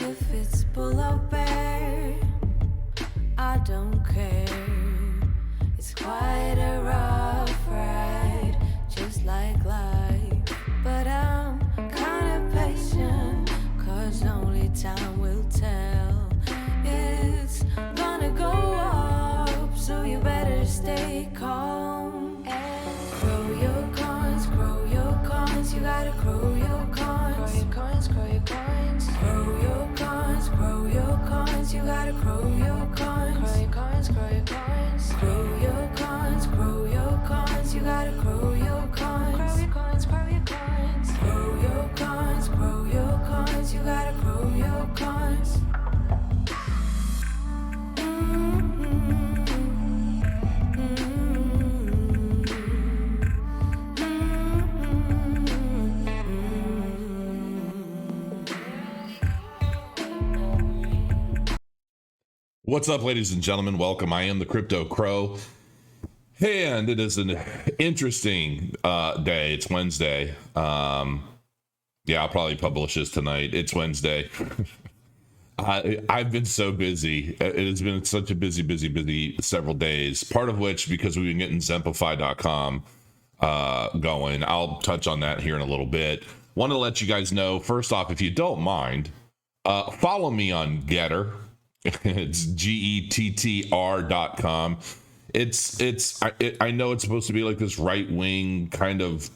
if it's bull or bear, I don't care. It's quite a rough ride, just like life. But I'm kinda patient, cause only time will tell. It's gonna go up, so you better stay calm. Grow your coins, you gotta grow your coins. Grow your coins, grow your coins. Grow your coins, you gotta grow your coins. Grow your coins, grow your coins. Grow your coins, you gotta grow your coins. Grow your coins, grow your coins. Grow your coins, you gotta grow your coins. What's up, ladies and gentlemen? Welcome. I am the Crypto Crow, and it is an interesting day. It's Wednesday. Yeah, I'll probably publish this tonight. It's Wednesday. I've been so busy. It has been such a busy several days. Part of which because we've been getting Zempify.com going. I'll touch on that here in a little bit. Want to let you guys know, first off, if you don't mind, follow me on Getter. It's gettr.com. I know it's supposed to be like this right-wing kind of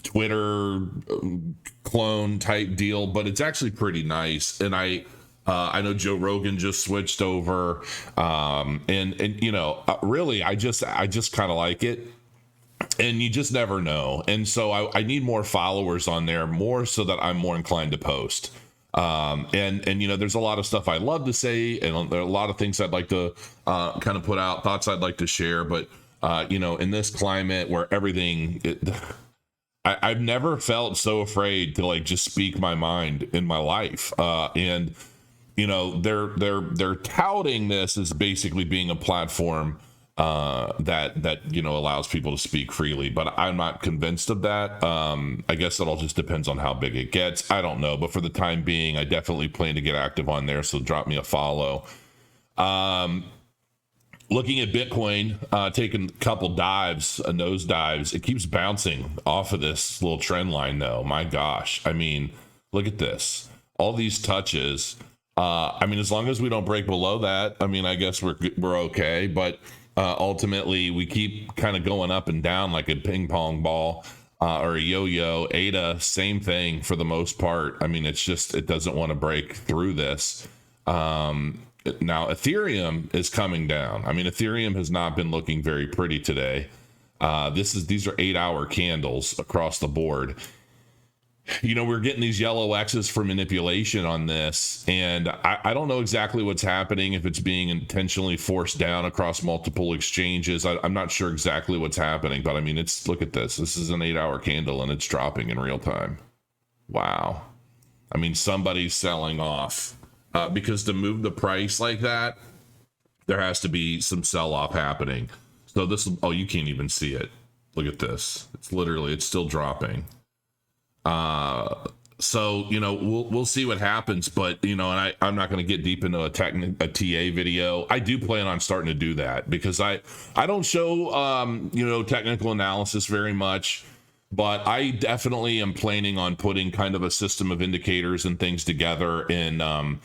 Twitter clone type deal, but it's actually pretty nice. And I know Joe Rogan just switched over, and you know, really, I just kind of like it. And you just never know. And so I need more followers on there, more so that I'm more inclined to post. And you know, there's a lot of stuff I love to say, and there are a lot of things I'd like to kind of put out, thoughts I'd like to share. But you know, in this climate where I've never felt so afraid to like just speak my mind in my life. And you know, they're touting this as basically being a platform that you know, allows people to speak freely, but I'm not convinced of that. I guess it all just depends on how big it gets. I don't know, but for the time being, I definitely plan to get active on there, so drop me a follow. Looking at Bitcoin, taking a couple nose dives. It keeps bouncing off of this little trend line, though. My gosh, I mean, look at this. All these touches. I mean, as long as we don't break below that, I mean, I guess we're okay, but ultimately, we keep kind of going up and down like a ping pong ball or a yo-yo. ADA, same thing for the most part. I mean, it's just, it doesn't want to break through this. Now, Ethereum is coming down. I mean, Ethereum has not been looking very pretty today. These are 8-hour candles across the board. You know, we're getting these yellow X's for manipulation on this, and I don't know exactly what's happening, if it's being intentionally forced down across multiple exchanges. I'm not sure exactly what's happening, but I mean, look at this. This is an 8-hour candle, and it's dropping in real time. Wow. I mean, somebody's selling off because to move the price like that, there has to be some sell-off happening. So oh, you can't even see it. Look at this. It's still dropping. So, you know, we'll see what happens, but, you know, and I'm not going to get deep into a TA video. I do plan on starting to do that because I don't show, you know, technical analysis very much, but I definitely am planning on putting kind of a system of indicators and things together and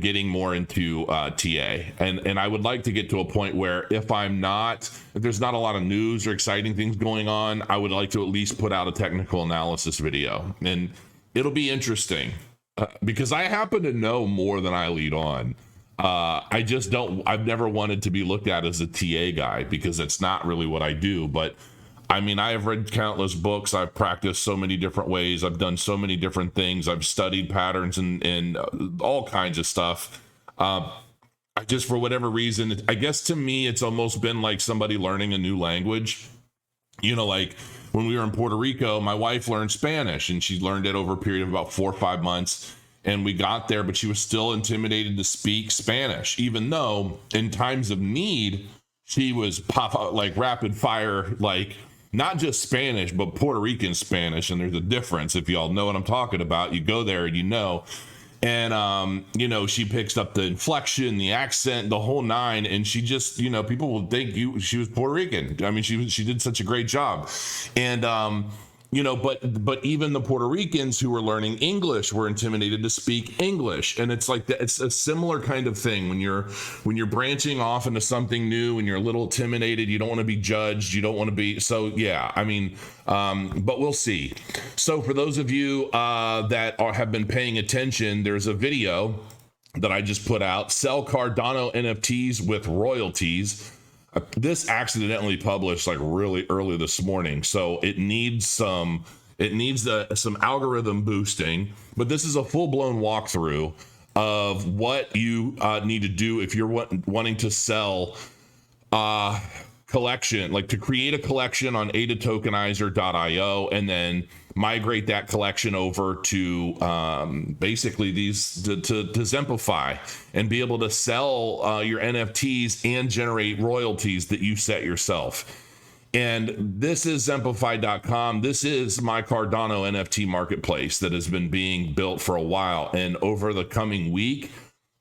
getting more into TA. And I would like to get to a point where if there's not a lot of news or exciting things going on, I would like to at least put out a technical analysis video. And it'll be interesting because I happen to know more than I lead on. I've never wanted to be looked at as a TA guy because it's not really what I do. But I mean, I have read countless books. I've practiced so many different ways. I've done so many different things. I've studied patterns and all kinds of stuff. I just, for whatever reason, I guess to me, it's almost been like somebody learning a new language. You know, like when we were in Puerto Rico, my wife learned Spanish and she learned it over a period of about 4 or 5 months. And we got there, but she was still intimidated to speak Spanish, even though in times of need, she was like rapid fire, like, not just Spanish, but Puerto Rican Spanish. And there's a difference. If y'all know what I'm talking about, you go there and you know. And, she picks up the inflection, the accent, the whole nine. And she just, people will think she was Puerto Rican. I mean, she did such a great job. And, but even the Puerto Ricans who were learning English were intimidated to speak English. And it's like it's a similar kind of thing when you're branching off into something new and you're a little intimidated. You don't want to be judged. You don't want to be. So, yeah, I mean, but we'll see. So for those of you that have been paying attention, there's a video that I just put out. Sell Cardano NFTs with royalties. This accidentally published like really early this morning, so it needs some algorithm boosting. But this is a full-blown walkthrough of what you need to do if you're wanting to sell collection, like to create a collection on ADA and then migrate that collection over to basically to Zempify and be able to sell your NFTs and generate royalties that you set yourself. And this is Zempify.com. This is my Cardano NFT marketplace that has been being built for a while. And over the coming week,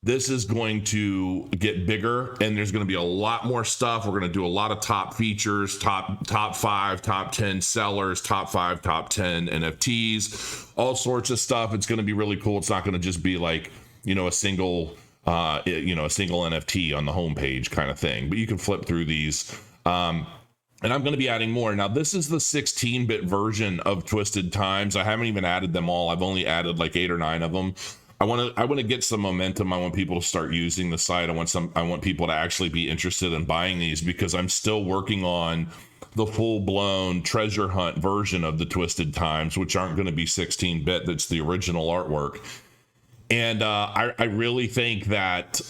this is going to get bigger, and there's going to be a lot more stuff. We're going to do a lot of top features, top 5, top 10 sellers, top 5, top 10 NFTs, all sorts of stuff. It's going to be really cool. It's not going to just be like, a single NFT on the homepage kind of thing, but you can flip through these. And I'm going to be adding more. Now, this is the 16-bit version of Twisted Times. I haven't even added them all. I've only added like 8 or 9 of them. I want to get some momentum. I want people to start using the site. I want people to actually be interested in buying these, because I'm still working on the full-blown treasure hunt version of the Twisted Times, which aren't going to be 16-bit. That's the original artwork. And I really think that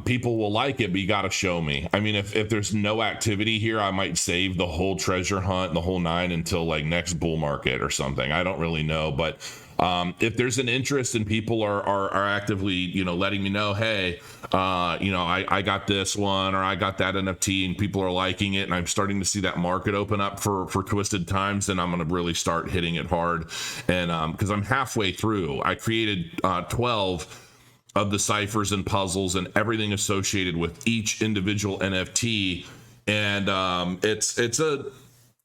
people will like it, but you got to show me. I mean, if there's no activity here, I might save the whole treasure hunt, the whole 9 until like next bull market or something. I don't really know, but if there's an interest and people are actively, letting me know, hey, I got this one or I got that NFT and people are liking it, and I'm starting to see that market open up for Twisted Times, then I'm going to really start hitting it hard. And because I'm halfway through, I created 12 of the ciphers and puzzles and everything associated with each individual NFT. And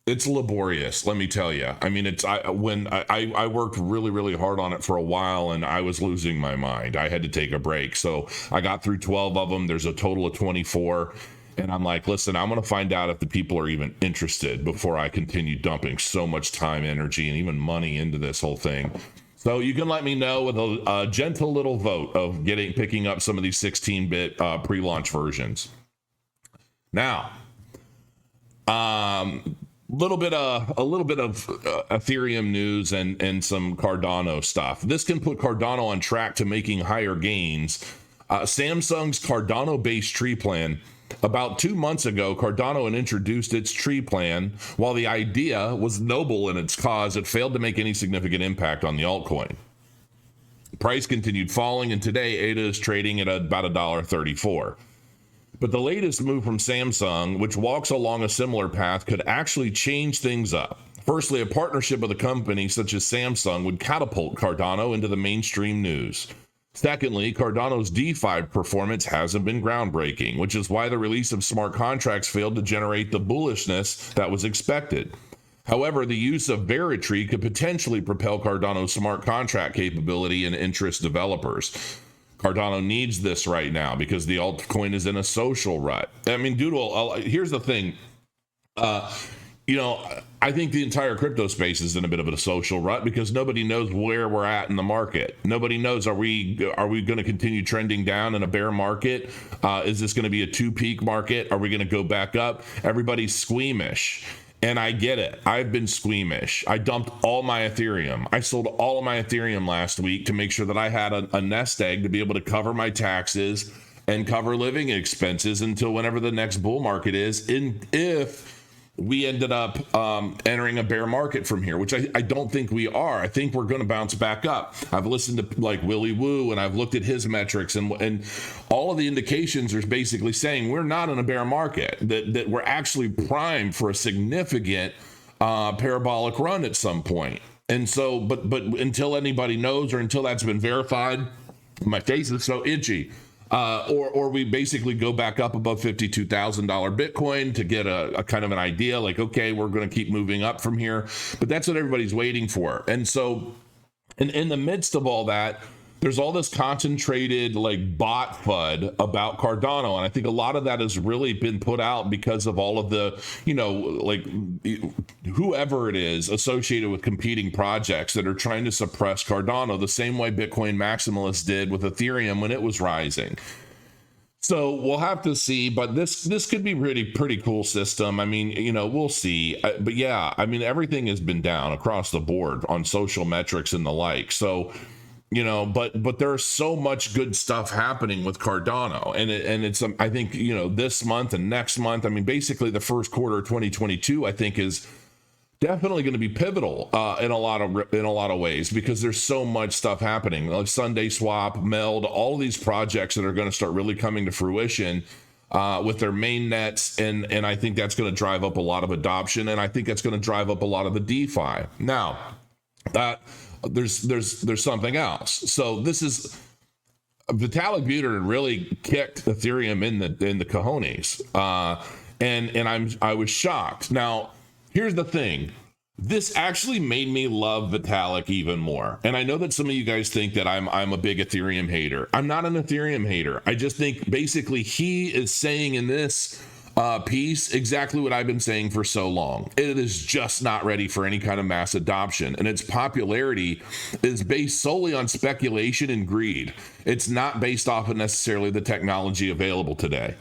it's laborious, let me tell you. I mean, I worked really, really hard on it for a while, and I was losing my mind. I had to take a break. So I got through 12 of them. There's a total of 24. And I'm like, listen, I'm going to find out if the people are even interested before I continue dumping so much time, energy, and even money into this whole thing. So you can let me know with a gentle little vote of picking up some of these 16-bit pre-launch versions. Now, a little bit of Ethereum news and some Cardano stuff. This can put Cardano on track to making higher gains. Samsung's Cardano-based tree plan. About 2 months ago, Cardano had introduced its tree plan. While the idea was noble in its cause, it failed to make any significant impact on the altcoin. Price continued falling, and today ADA is trading at about $1.34. But the latest move from Samsung, which walks along a similar path, could actually change things up. Firstly, a partnership with a company such as Samsung would catapult Cardano into the mainstream news. Secondly, Cardano's DeFi performance hasn't been groundbreaking, which is why the release of smart contracts failed to generate the bullishness that was expected. However, the use of Veritree could potentially propel Cardano's smart contract capability and interest developers. Cardano needs this right now because the altcoin is in a social rut. I mean, Doodle, here's the thing. I think the entire crypto space is in a bit of a social rut because nobody knows where we're at in the market. Nobody knows, are we going to continue trending down in a bear market? Is this going to be a two-peak market? Are we going to go back up? Everybody's squeamish. And I get it. I've been squeamish. I dumped all my Ethereum. I sold all of my Ethereum last week to make sure that I had a nest egg to be able to cover my taxes and cover living expenses until whenever the next bull market is. If we ended up entering a bear market from here, which I don't think we are. I think we're going to bounce back up. I've listened to like Willy Woo, and I've looked at his metrics, and all of the indications are basically saying we're not in a bear market, that we're actually primed for a significant parabolic run at some point. And so, but until anybody knows, or until that's been verified, my face is so itchy. Or we basically go back up above $52,000 Bitcoin to get a kind of an idea, like, okay, we're going to keep moving up from here. But that's what everybody's waiting for. And so in the midst of all that, there's all this concentrated like bot FUD about Cardano. And I think a lot of that has really been put out because of all of the, like whoever it is associated with competing projects that are trying to suppress Cardano the same way Bitcoin maximalists did with Ethereum when it was rising. So we'll have to see, but this could be pretty cool system. I mean, we'll see. But yeah, I mean, everything has been down across the board on social metrics and the like. So, but there's so much good stuff happening with Cardano, and it's I think this month and next month. I mean, basically the first quarter of 2022, I think is definitely going to be pivotal in a lot of ways, because there's so much stuff happening, like Sunday Swap, Meld, all of these projects that are going to start really coming to fruition with their main nets, and I think that's going to drive up a lot of adoption, and I think that's going to drive up a lot of the DeFi. Now, there's something else. So this is Vitalik Buterin really kicked Ethereum in the cojones, and I was shocked. Now, here's the thing. This actually made me love Vitalik even more. And I know that some of you guys think that I'm a big Ethereum hater. I'm not an Ethereum hater. I just think basically he is saying in this piece exactly what I've been saying for so long. It is just not ready for any kind of mass adoption, and its popularity is based solely on speculation and greed. It's not based off of necessarily the technology available today.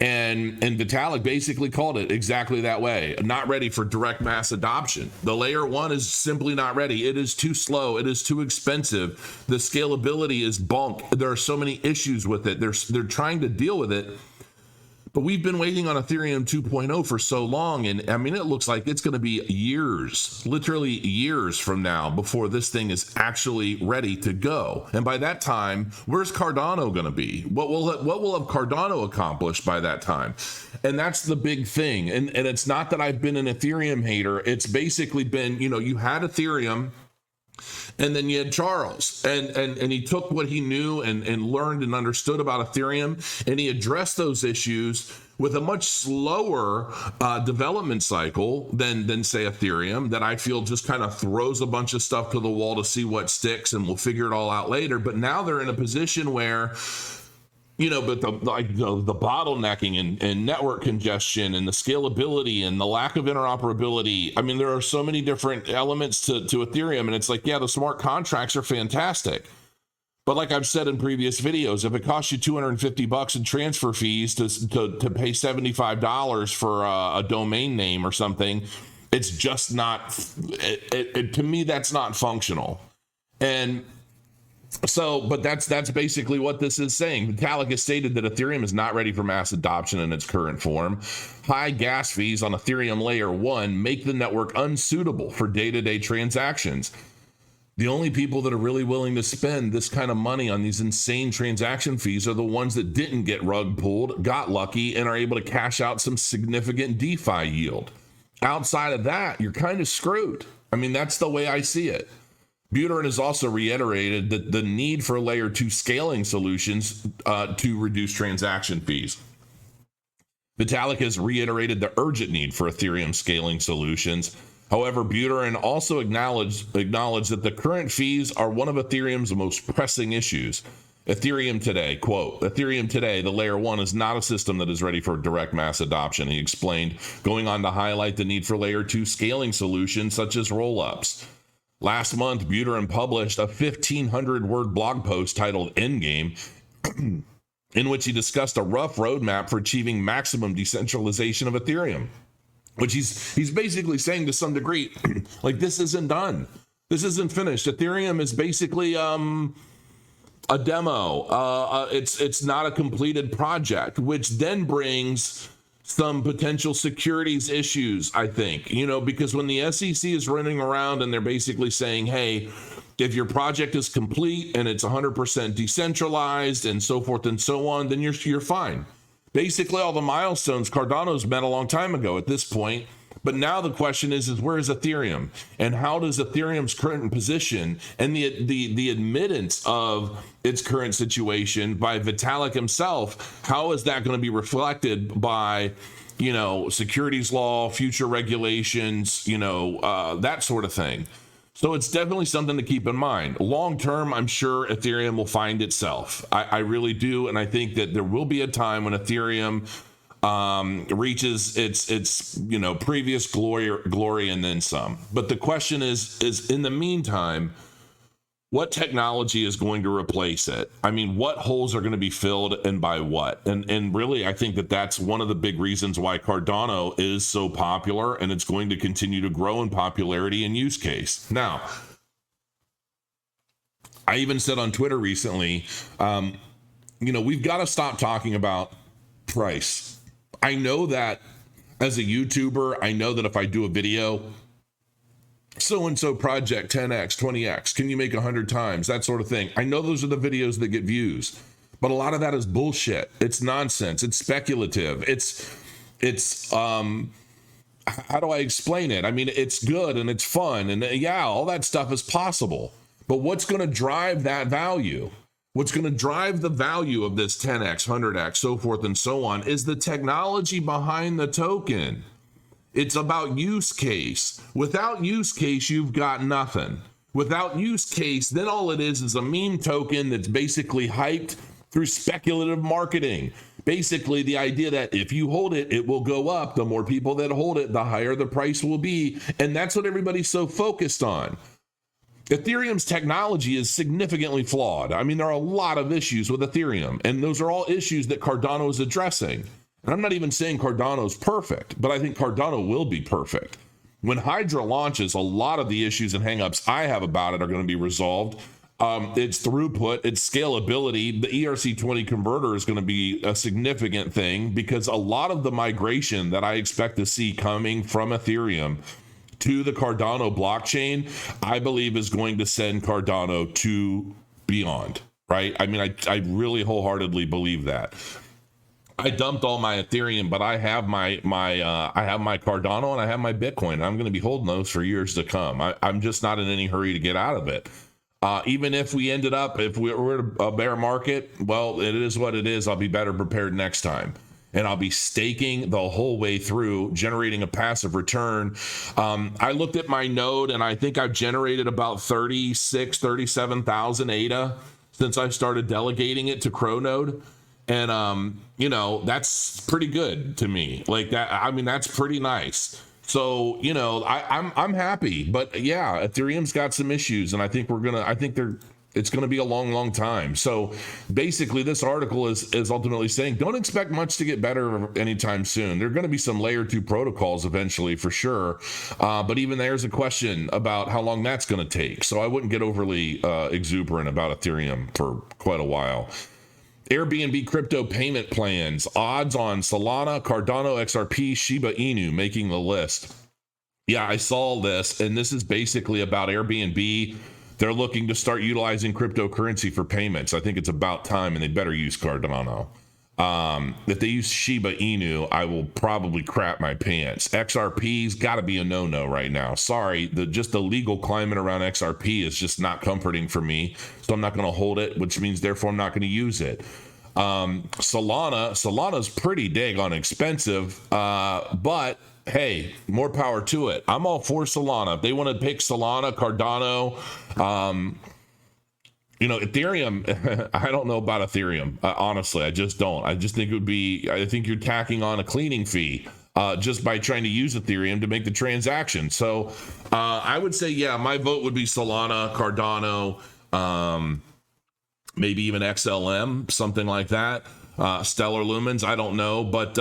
And Vitalik basically called it exactly that way. Not ready for direct mass adoption. The layer one is simply not ready. It is too slow. It is too expensive. The scalability is bunk. There are so many issues with it. They're trying to deal with it. But we've been waiting on Ethereum 2.0 for so long. And I mean, it looks like it's going to be years, literally years from now before this thing is actually ready to go. And by that time, where's Cardano going to be? What will have Cardano accomplished by that time? And that's the big thing. And it's not that I've been an Ethereum hater. It's basically been, you had Ethereum, and then you had Charles, and he took what he knew and learned and understood about Ethereum, and he addressed those issues with a much slower development cycle than say Ethereum, that I feel just kind of throws a bunch of stuff to the wall to see what sticks, and we'll figure it all out later. But now they're in a position where, but the bottlenecking and network congestion and the scalability and the lack of interoperability. I mean, there are so many different elements to Ethereum, and it's like, yeah, the smart contracts are fantastic. But like I've said in previous videos, if it costs you $250 in transfer fees to pay $75 for a domain name or something, it's just not, to me, that's not functional. And so, but that's basically what this is saying. Vitalik has stated that Ethereum is not ready for mass adoption in its current form. High gas fees on Ethereum layer 1 make the network unsuitable for day-to-day transactions. The only people that are really willing to spend this kind of money on these insane transaction fees are the ones that didn't get rug pulled, got lucky, and are able to cash out some significant DeFi yield. Outside of that, you're kind of screwed. I mean, that's the way I see it. Buterin has also reiterated that the need for layer 2 scaling solutions to reduce transaction fees. Vitalik has reiterated the urgent need for Ethereum scaling solutions. However, Buterin also acknowledged that the current fees are one of Ethereum's most pressing issues. Ethereum today, quote, Ethereum today, the layer 1 is not a system that is ready for direct mass adoption, he explained, going on to highlight the need for layer 2 scaling solutions such as rollups. Last month, Buterin published a 1,500-word blog post titled Endgame, in which he discussed a rough roadmap for achieving maximum decentralization of Ethereum, which he's basically saying to some degree, like, this isn't done. This isn't finished. Ethereum is basically a demo. It's not a completed project, which then brings some potential securities issues, I think, because when the SEC is running around and they're basically saying, hey, if your project is complete and it's 100% decentralized and so forth and so on, then you're fine. Basically, all the milestones Cardano's met a long time ago at this point. But now the question is where is Ethereum, and how does Ethereum's current position and the admittance of its current situation by Vitalik himself, how is that going to be reflected by, securities law, future regulations, that sort of thing. So it's definitely something to keep in mind. Long term, I'm sure Ethereum will find itself. I really do, and I think that there will be a time when Ethereum reaches its previous glory and then some. But the question is in the meantime, what technology is going to replace it? I mean, what holes are going to be filled and by what? And really, I think that that's one of the big reasons why Cardano is so popular, and it's going to continue to grow in popularity and use case. Now, I even said on Twitter recently, we've got to stop talking about price. I know that as a YouTuber, I know that if I do a video, so-and-so project 10x, 20x, can you make 100 times, that sort of thing. I know those are the videos that get views, but a lot of that is bullshit. It's nonsense. It's speculative. It's how do I explain it? I mean, it's good and it's fun and yeah, all that stuff is possible, but what's going to drive that value? What's going to drive the value of this 10x, 100x, so forth and so on is the technology behind the token. It's about use case. Without use case, you've got nothing. Without use case, then all it is a meme token that's basically hyped through speculative marketing. Basically, the idea that if you hold it, it will go up. The more people that hold it, the higher the price will be. And that's what everybody's so focused on. Ethereum's technology is significantly flawed. I mean, there are a lot of issues with Ethereum, and those are all issues that Cardano is addressing. And I'm not even saying Cardano's perfect, but I think Cardano will be perfect. When Hydra launches, a lot of the issues and hangups I have about it are going to be resolved. Its throughput, its scalability, the ERC20 converter is going to be a significant thing because a lot of the migration that I expect to see coming from Ethereum to the Cardano blockchain, I believe is going to send Cardano to beyond, right? I mean, I really wholeheartedly believe that. I dumped all my Ethereum, but I have my Cardano and I have my Bitcoin. And I'm going to be holding those for years to come. I'm just not in any hurry to get out of it. Even if we ended up, if we were in a bear market, well, it is what it is. I'll be better prepared next time. And I'll be staking the whole way through, generating a passive return. I looked at my node and I think I've generated about 37,000 ADA since I started delegating it to Cronode. And, that's pretty good to me. Like that, I mean, that's pretty nice. So, I'm happy, but yeah, Ethereum's got some issues and I think it's going to be a long, long time. So basically this article is ultimately saying, don't expect much to get better anytime soon. There are going to be some layer 2 protocols eventually for sure. But even there's a question about how long that's going to take. So I wouldn't get overly exuberant about Ethereum for quite a while. Airbnb crypto payment plans, odds on Solana, Cardano, XRP, Shiba Inu making the list. Yeah, I saw this, and this is basically about Airbnb. They're looking to start utilizing cryptocurrency for payments. I think it's about time, and they better use Cardano. If they use Shiba Inu, I will probably crap my pants. XRP's got to be a no-no right now. Sorry, the legal climate around XRP is just not comforting for me, so I'm not going to hold it, which means therefore I'm not going to use it. Solana's pretty daggone expensive, but hey, more power to it. I'm all for Solana. If they want to pick Solana, Cardano, Ethereum, I don't know about Ethereum. Honestly, I just don't. I just think I think you're tacking on a cleaning fee just by trying to use Ethereum to make the transaction. So I would say, yeah, my vote would be Solana, Cardano, maybe even XLM, something like that. Stellar Lumens, I don't know, but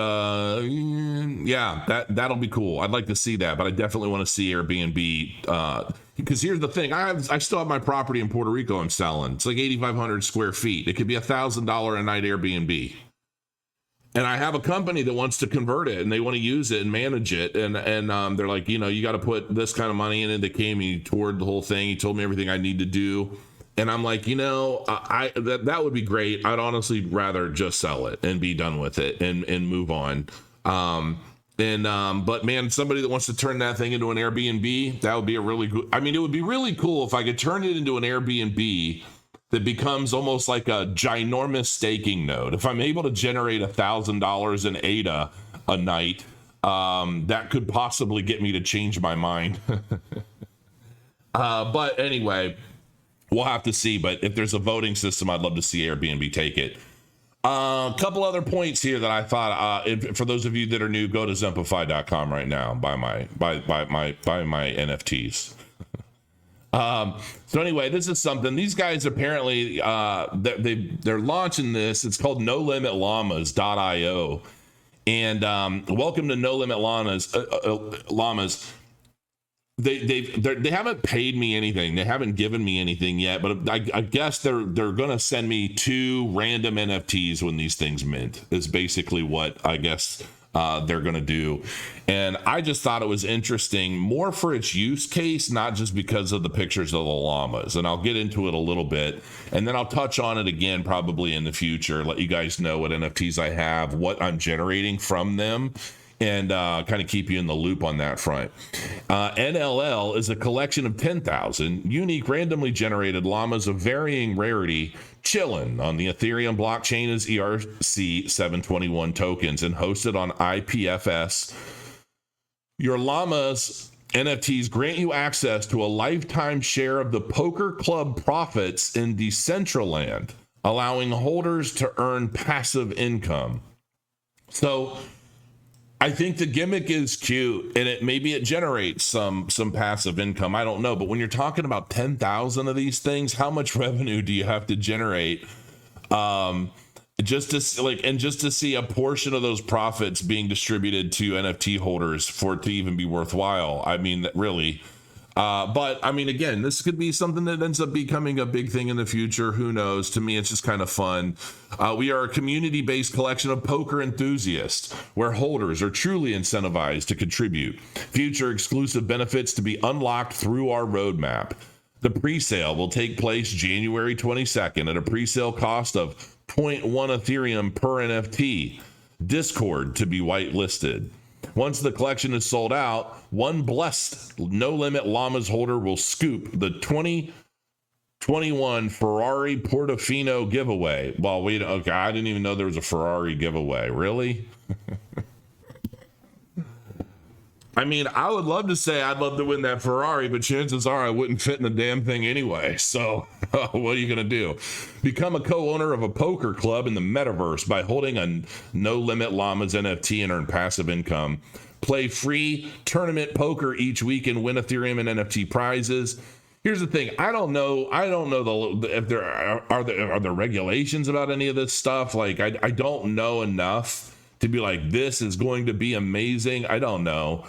yeah, that'll be cool. I'd like to see that, but I definitely want to see Airbnb, because here's the thing, I still have my property in Puerto Rico I'm selling. It's like 8,500 square feet. It could be $1,000 a night Airbnb. And I have a company that wants to convert it and they want to use it and manage it. And they're like, you got to put this kind of money in it. They came, he toured the whole thing. He told me everything I need to do. And I'm like, that would be great. I'd honestly rather just sell it and be done with it and move on. And but man, somebody that wants to turn that thing into an Airbnb, that would be a really good. I mean, it would be really cool if I could turn it into an Airbnb that becomes almost like a ginormous staking node. If I'm able to generate $1,000 in ADA a night, that could possibly get me to change my mind. But anyway, we'll have to see. But if there's a voting system, I'd love to see Airbnb take it. A couple other points here that I thought, for those of you that are new, go to Zempify.com right now. Buy my NFTs. So anyway, this is something these guys apparently they're launching this. It's called No Limit Llamas.io, and welcome to No Limit Llamas. They haven't paid me anything. They haven't given me anything yet, but I guess they're gonna send me 2 random NFTs when these things mint. Is basically what I guess they're gonna do. And I just thought it was interesting, more for its use case, not just because of the pictures of the llamas. And I'll get into it a little bit, and then I'll touch on it again probably in the future. Let you guys know what NFTs I have, what I'm generating from them, and kind of keep you in the loop on that front. NLL is a collection of 10,000 unique randomly generated llamas of varying rarity chilling on the Ethereum blockchain as ERC721 tokens and hosted on IPFS. Your llamas NFTs grant you access to a lifetime share of the poker club profits in Decentraland, allowing holders to earn passive income. So I think the gimmick is cute, and maybe it generates some passive income. I don't know, but when you're talking about 10,000 of these things, how much revenue do you have to generate just to see a portion of those profits being distributed to NFT holders for it to even be worthwhile? I mean, really. But I mean, again, this could be something that ends up becoming a big thing in the future. Who knows? To me, it's just kind of fun. We are a community-based collection of poker enthusiasts where holders are truly incentivized to contribute. Future exclusive benefits to be unlocked through our roadmap. The pre-sale will take place January 22nd at a pre-sale cost of 0.1 Ethereum per NFT. Discord to be whitelisted. Once the collection is sold out, one blessed No Limit Llamas holder will scoop the 2021 Ferrari Portofino giveaway. Well, okay, I didn't even know there was a Ferrari giveaway. Really? I mean, I would love to say I'd love to win that Ferrari, but chances are I wouldn't fit in the damn thing anyway. So what are you going to do? Become a co-owner of a poker club in the metaverse by holding a No Limit Llamas NFT and earn passive income. Play free tournament poker each week and win Ethereum and NFT prizes. Here's the thing. I don't know if there are there regulations about any of this stuff. Like, I don't know enough to be like, this is going to be amazing. I don't know.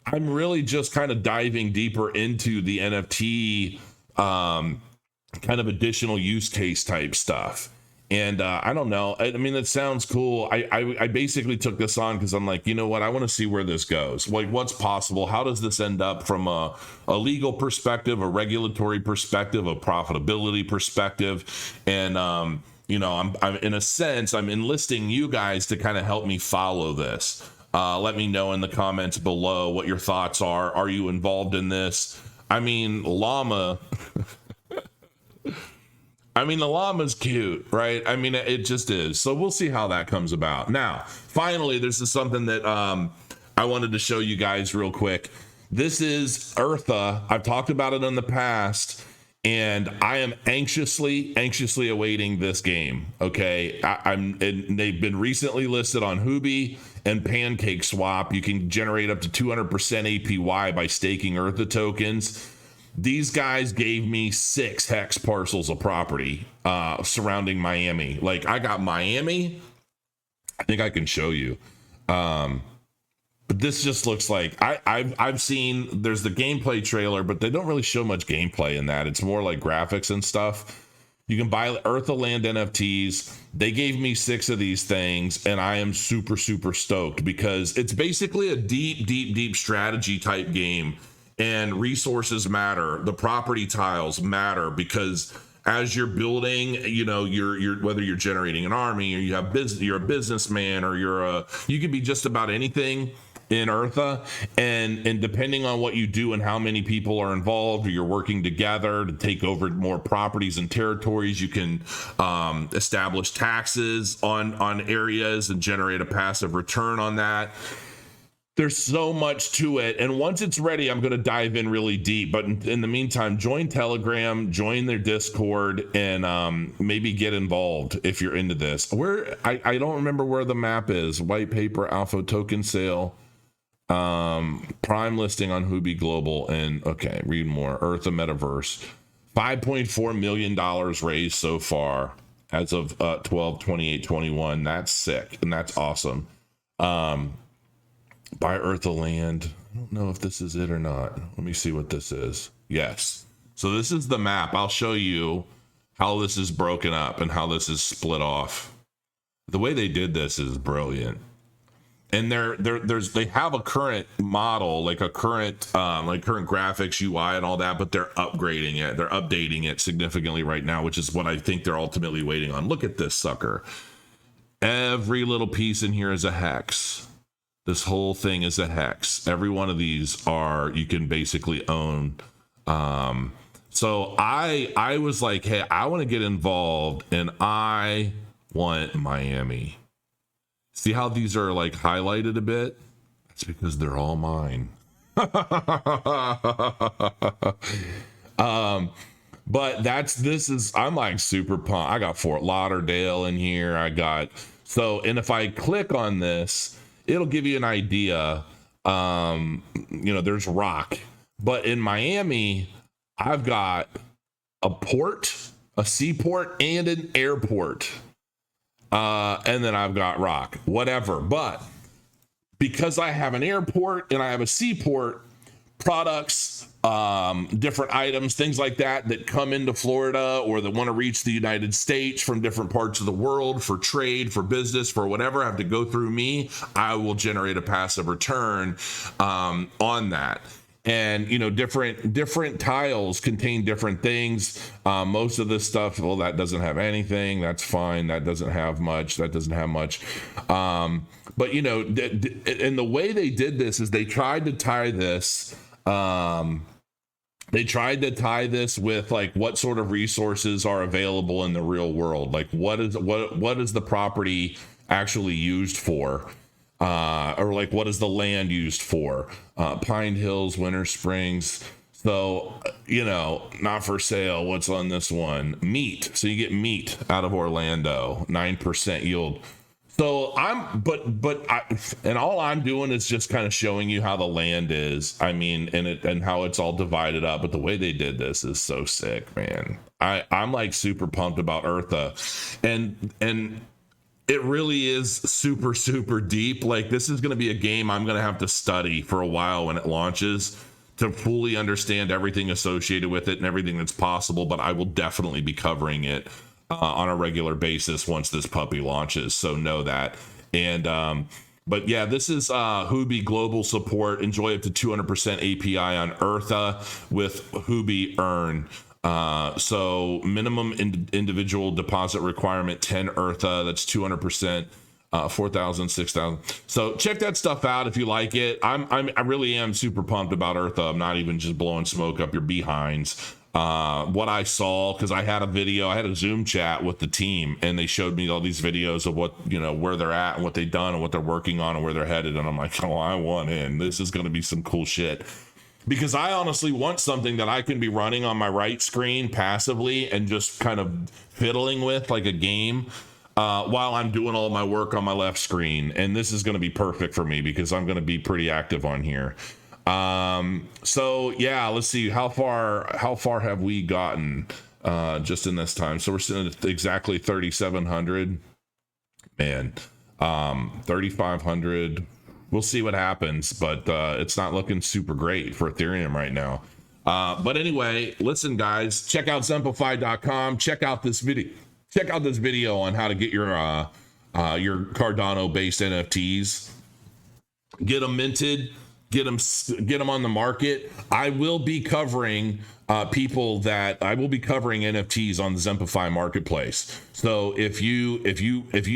I'm really just kind of diving deeper into the NFT kind of additional use case type stuff. And I don't know. I mean, it sounds cool. I basically took this on because I'm like, you know what? I want to see where this goes. Like, what's possible? How does this end up from a legal perspective, a regulatory perspective, a profitability perspective? And, you know, I'm in a sense, I'm enlisting you guys to kind of help me follow this. Let me know in the comments below what your thoughts are. Are you involved in this? I mean, llama. I mean, the llama's cute, right? I mean, it just is. So we'll see how that comes about. Now, finally, this is something that I wanted to show you guys real quick. This is Urtha. I've talked about it in the past, and I am anxiously awaiting this game. Okay, and they've been recently listed on Huobi and Pancake Swap. You can generate up to 200% APY by staking Urtha tokens. These guys gave me 6 hex parcels of property surrounding Miami. Like, I got Miami. I think I can show you. But this just looks like I've seen, there's the gameplay trailer, but they don't really show much gameplay in that. It's more like graphics and stuff. You can buy Urtha Land NFTs. They gave me 6 of these things, and I am super stoked because it's basically a deep strategy type game. And resources matter. The property tiles matter because as you're building, you know, you're whether you're generating an army or you have business, you're a businessman, or you could be just about anything. in Urtha, and depending on what you do and how many people are involved, or you're working together to take over more properties and territories, you can establish taxes on areas and generate a passive return on that. There's so much to it, and once it's ready, I'm going to dive in really deep. But in the meantime, join Telegram, join their Discord, and maybe get involved if you're into this. I don't remember where the map is. White paper, alpha token sale, prime listing on Huobi Global, and okay, read more. Urtha Metaverse, $5.4 million raised so far as of 12/28/21. That's sick, and that's awesome. Buy Urtha land. I don't know if this is it or not. Let me see what this is. Yes. So this is the map. I'll show you how this is broken up and how this is split off. The way they did this is brilliant. And they have a current model, like a current current graphics UI and all that, but they're upgrading it. They're updating it significantly right now, which is what I think they're ultimately waiting on. Look at this sucker. Every little piece in here is a hex. This whole thing is a hex. Every one of these you can basically own. So I was like, hey, I want to get involved, and I want Miami. See how these are like highlighted a bit? That's because they're all mine. But I'm like super pumped. I got Fort Lauderdale in here. And if I click on this, it'll give you an idea. There's rock, but in Miami, I've got a port, a seaport, and an airport. And then I've got rock, whatever. But because I have an airport and I have a seaport, products, different items, things like that come into Florida or that want to reach the United States from different parts of the world for trade, for business, for whatever, have to go through me. I will generate a passive return on that. And different tiles contain different things. Most of this stuff, well, that doesn't have anything. That's fine. That doesn't have much. But and the way they did this is they tried to tie this. They tried to tie this with like what sort of resources are available in the real world. Like what is the property actually used for? Or like what is the land used for? Pine Hills, Winter Springs. So, not for sale. What's on this one? Meat. So you get meat out of Orlando, 9% yield. So and all I'm doing is just kind of showing you how the land is. I mean, and how it's all divided up. But the way they did this is so sick, man. I'm like super pumped about Urtha, and it really is super, super deep. Like this is going to be a game I'm going to have to study for a while when it launches to fully understand everything associated with it and everything that's possible. But I will definitely be covering it on a regular basis once this puppy launches. So know that. And, but yeah, this is Huobi Global support. Enjoy up to 200% API on Urtha with Huobi Earn. So minimum individual deposit requirement, 10 Urtha, that's 200%, 4,000, 6,000. So check that stuff out if you like it. I really am super pumped about Urtha. I'm not even just blowing smoke up your behinds. What I saw, because I had a Zoom chat with the team, and they showed me all these videos of what, where they're at and what they've done and what they're working on and where they're headed. And I'm like, oh, I want in. This is going to be some cool shit. Because I honestly want something that I can be running on my right screen passively and just kind of fiddling with like a game while I'm doing all my work on my left screen. And this is going to be perfect for me because I'm going to be pretty active on here. So yeah, let's see how far have we gotten just in this time. So we're sitting at exactly 3,700, man, 3,500. We'll see what happens, but it's not looking super great for Ethereum right now. But anyway, listen, guys, check out Zempify.com. Check out this video on how to get your Cardano-based NFTs. Get them minted. Get them on the market. I will be covering people that I will be covering NFTs on the Zempify marketplace. So if you,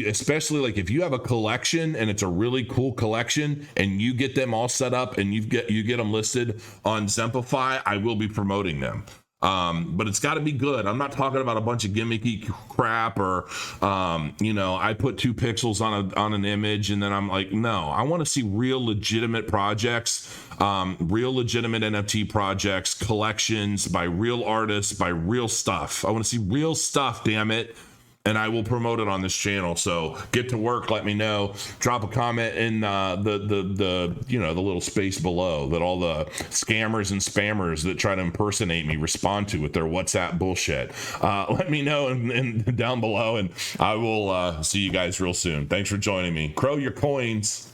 especially like if you have a collection and it's a really cool collection and you get them all set up and you get them listed on Zempify, I will be promoting them. But it's got to be good. I'm not talking about a bunch of gimmicky crap or, I put 2 pixels on an image and then I'm like, no, I want to see real legitimate projects, real legitimate NFT projects, collections by real artists, by real stuff. I want to see real stuff, damn it. And I will promote it on this channel. So get to work. Let me know. Drop a comment in the little space below that all the scammers and spammers that try to impersonate me respond to with their WhatsApp bullshit. Let me know and down below, and I will see you guys real soon. Thanks for joining me. Crow your coins.